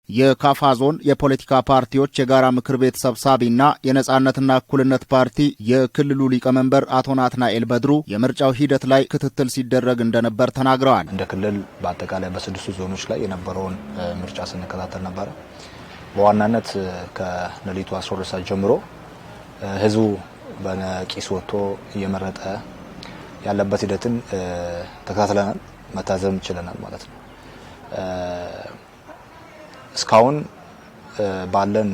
የካፋ ዞን የፖለቲካ ፓርቲዎች የጋራ ምክር ቤት ሰብሳቢና የነጻነትና እኩልነት ፓርቲ የክልሉ ሊቀመንበር አቶ ናትናኤል በድሩ የምርጫው ሂደት ላይ ክትትል ሲደረግ እንደነበር ተናግረዋል። እንደ ክልል በአጠቃላይ በስድስቱ ዞኖች ላይ የነበረውን ምርጫ ስንከታተል ነበር። በዋናነት ከሌሊቱ 12 ሰዓት ጀምሮ ህዝቡ በነቂስ ወጥቶ እየመረጠ ያለበት ሂደትን ተከታትለናል፣ መታዘብ ችለናል ማለት ነው። እስካሁን ባለን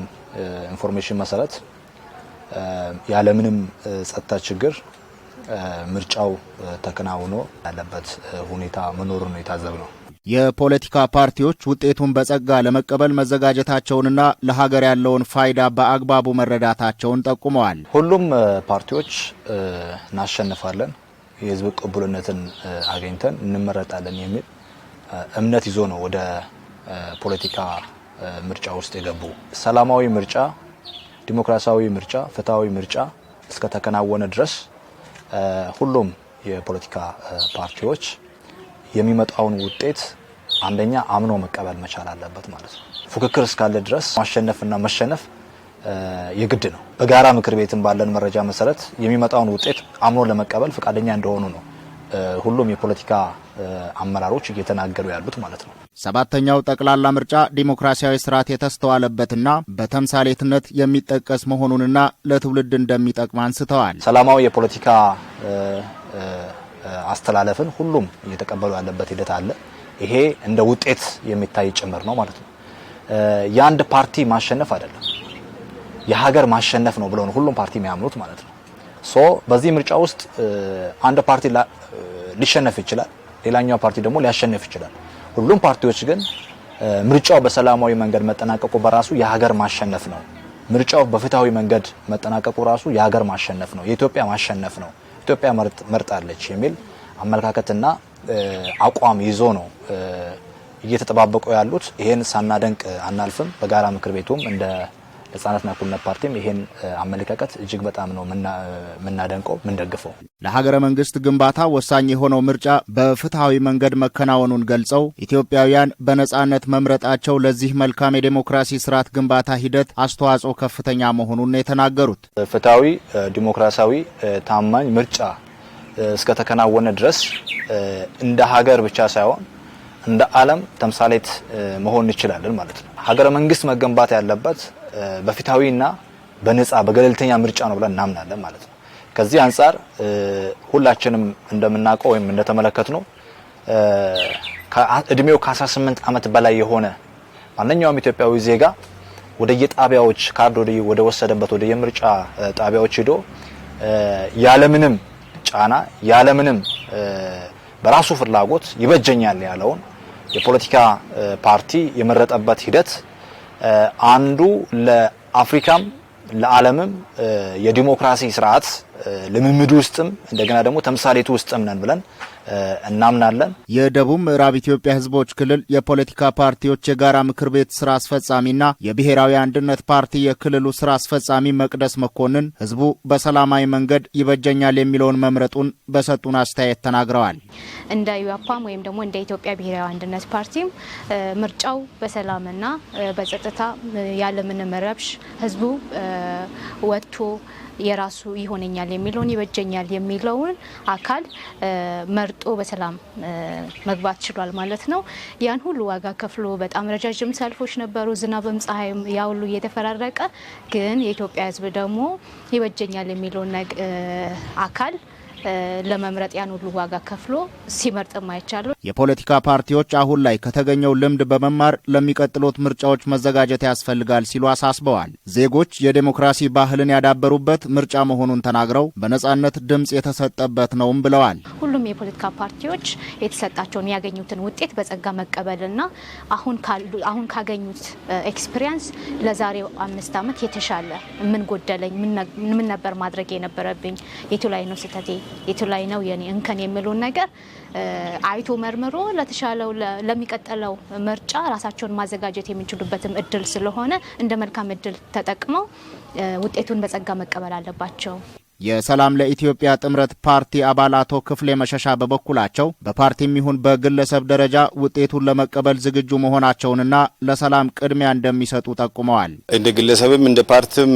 ኢንፎርሜሽን መሰረት ያለምንም ጸጥታ ችግር ምርጫው ተከናውኖ ያለበት ሁኔታ መኖሩን ነው የታዘብነው። የፖለቲካ ፓርቲዎች ውጤቱን በጸጋ ለመቀበል መዘጋጀታቸውንና ለሀገር ያለውን ፋይዳ በአግባቡ መረዳታቸውን ጠቁመዋል። ሁሉም ፓርቲዎች እናሸንፋለን፣ የህዝብ ቅቡልነትን አገኝተን እንመረጣለን የሚል እምነት ይዞ ነው ወደ ፖለቲካ ምርጫ ውስጥ የገቡ። ሰላማዊ ምርጫ፣ ዲሞክራሲያዊ ምርጫ፣ ፍትሃዊ ምርጫ እስከ ተከናወነ ድረስ ሁሉም የፖለቲካ ፓርቲዎች የሚመጣውን ውጤት አንደኛ አምኖ መቀበል መቻል አለበት ማለት ነው። ፉክክር እስካለ ድረስ ማሸነፍና መሸነፍ የግድ ነው። በጋራ ምክር ቤትም ባለን መረጃ መሰረት የሚመጣውን ውጤት አምኖ ለመቀበል ፈቃደኛ እንደሆኑ ነው ሁሉም የፖለቲካ አመራሮች እየተናገሩ ያሉት ማለት ነው። ሰባተኛው ጠቅላላ ምርጫ ዲሞክራሲያዊ ስርዓት የተስተዋለበትና በተምሳሌትነት የሚጠቀስ መሆኑንና ለትውልድ እንደሚጠቅም አንስተዋል። ሰላማዊ የፖለቲካ አስተላለፍን ሁሉም እየተቀበሉ ያለበት ሂደት አለ። ይሄ እንደ ውጤት የሚታይ ጭምር ነው ማለት ነው። የአንድ ፓርቲ ማሸነፍ አይደለም፣ የሀገር ማሸነፍ ነው ብለው ነው ሁሉም ፓርቲ የሚያምኑት ማለት ነው። በዚህ ምርጫ ውስጥ አንድ ፓርቲ ሊሸነፍ ይችላል፣ ሌላኛው ፓርቲ ደግሞ ሊያሸንፍ ይችላል። ሁሉም ፓርቲዎች ግን ምርጫው በሰላማዊ መንገድ መጠናቀቁ በራሱ የሀገር ማሸነፍ ነው። ምርጫው በፍትሃዊ መንገድ መጠናቀቁ ራሱ የሀገር ማሸነፍ ነው፣ የኢትዮጵያ ማሸነፍ ነው፣ ኢትዮጵያ መርጣለች የሚል አመለካከትና አቋም ይዞ ነው እየተጠባበቁ ያሉት። ይሄን ሳናደንቅ አናልፍም። በጋራ ምክር ቤቱም እንደ ነጻነትና እኩልነት ፓርቲም ይሄን አመለካከት እጅግ በጣም ነው ምናደንቀው ምንደግፈው። ለሀገረ መንግስት ግንባታ ወሳኝ የሆነው ምርጫ በፍትሃዊ መንገድ መከናወኑን ገልጸው ኢትዮጵያውያን በነጻነት መምረጣቸው ለዚህ መልካም የዲሞክራሲ ስርዓት ግንባታ ሂደት አስተዋጽኦ ከፍተኛ መሆኑን ነው የተናገሩት። ፍትሃዊ፣ ዲሞክራሲያዊ፣ ታማኝ ምርጫ እስከ ተከናወነ ድረስ እንደ ሀገር ብቻ ሳይሆን እንደ ዓለም ተምሳሌት መሆን እንችላለን ማለት ነው። ሀገረ መንግስት መገንባት ያለበት በፍትሃዊና በነጻ በገለልተኛ ምርጫ ነው ብለን እናምናለን ማለት ነው። ከዚህ አንፃር ሁላችንም እንደምናውቀው ወይም እንደተመለከትነው እድሜው ከ18 ዓመት በላይ የሆነ ማንኛውም ኢትዮጵያዊ ዜጋ ወደ የጣቢያዎች ካርድ ወደ ወሰደበት ወደ የምርጫ ጣቢያዎች ሄዶ ያለምንም ጫና ያለምንም በራሱ ፍላጎት ይበጀኛል ያለውን የፖለቲካ ፓርቲ የመረጠበት ሂደት አንዱ ለአፍሪካም ለዓለምም የዲሞክራሲ ስርዓት ልምምድ ውስጥም እንደገና ደግሞ ተምሳሌቱ ውስጥም ነን ብለን እናምናለን። የደቡብ ምዕራብ ኢትዮጵያ ህዝቦች ክልል የፖለቲካ ፓርቲዎች የጋራ ምክር ቤት ስራ አስፈጻሚና የብሔራዊ አንድነት ፓርቲ የክልሉ ስራ አስፈጻሚ መቅደስ መኮንን ህዝቡ በሰላማዊ መንገድ ይበጀኛል የሚለውን መምረጡን በሰጡን አስተያየት ተናግረዋል። እንደ ኢዋፓም ወይም ደግሞ እንደ ኢትዮጵያ ብሔራዊ አንድነት ፓርቲም ምርጫው በሰላምና በጸጥታ ያለምንም ረብሽ ህዝቡ ወጥቶ የራሱ ይሆነኛል የሚለውን ይበጀኛል የሚለውን አካል መርጦ በሰላም መግባት ችሏል ማለት ነው። ያን ሁሉ ዋጋ ከፍሎ በጣም ረጃጅም ሰልፎች ነበሩ፣ ዝናብም ፀሐይም ያ ሁሉ እየተፈራረቀ ግን የኢትዮጵያ ህዝብ ደግሞ ይበጀኛል የሚለውን አካል ለመምረጥ ያን ሁሉ ዋጋ ከፍሎ ሲመርጥ ማይቻሉ። የፖለቲካ ፓርቲዎች አሁን ላይ ከተገኘው ልምድ በመማር ለሚቀጥሉት ምርጫዎች መዘጋጀት ያስፈልጋል ሲሉ አሳስበዋል። ዜጎች የዲሞክራሲ ባህልን ያዳበሩበት ምርጫ መሆኑን ተናግረው በነጻነት ድምጽ የተሰጠበት ነውም ብለዋል። ሁሉም የፖለቲካ ፓርቲዎች የተሰጣቸውን ያገኙትን ውጤት በጸጋ መቀበልና አሁን ካገኙት ኤክስፒሪየንስ ለዛሬው 5 ዓመት የተሻለ ምን ጎደለኝ፣ ምን ነበር ማድረግ የነበረብኝ፣ የቱ ላይ ነው ስህተቴ፣ የቱ ላይ ነው የኔ እንከን የሚሉን ነገር አይቶ መርምሮ ለተሻለው ለሚቀጥለው ምርጫ ራሳቸውን ማዘጋጀት የሚችሉበትም እድል ስለሆነ እንደ መልካም እድል ተጠቅመው ውጤቱን በጸጋ መቀበል አለባቸው። የሰላም ለኢትዮጵያ ጥምረት ፓርቲ አባል አቶ ክፍሌ መሸሻ በበኩላቸው በፓርቲም ይሁን በግለሰብ ደረጃ ውጤቱን ለመቀበል ዝግጁ መሆናቸውንና ለሰላም ቅድሚያ እንደሚሰጡ ጠቁመዋል። እንደ ግለሰብም እንደ ፓርቲም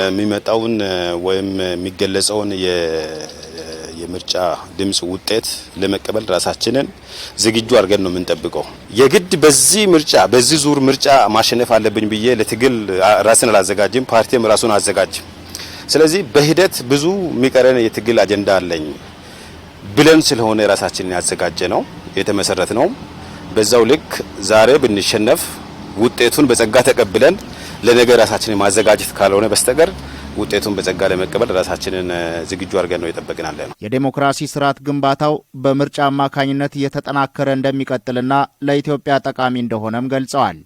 የሚመጣውን ወይም የሚገለጸውን የምርጫ ድምጽ ውጤት ለመቀበል ራሳችንን ዝግጁ አድርገን ነው የምንጠብቀው። የግድ በዚህ ዙር ምርጫ ማሸነፍ አለብኝ ብዬ ለትግል ራስን አላዘጋጅም፣ ፓርቲም ራሱን አዘጋጅም። ስለዚህ በሂደት ብዙ የሚቀረን የትግል አጀንዳ አለኝ ብለን ስለሆነ ራሳችንን ያዘጋጀ ነው የተመሰረት ነው። በዛው ልክ ዛሬ ብንሸነፍ ውጤቱን በጸጋ ተቀብለን ለነገ ራሳችንን ማዘጋጀት ካልሆነ በስተቀር ውጤቱን በጸጋ ለመቀበል ራሳችንን ዝግጁ አድርገን ነው የጠበቅናለ ነው። የዴሞክራሲ ስርዓት ግንባታው በምርጫ አማካኝነት እየተጠናከረ እንደሚቀጥልና ለኢትዮጵያ ጠቃሚ እንደሆነም ገልጸዋል።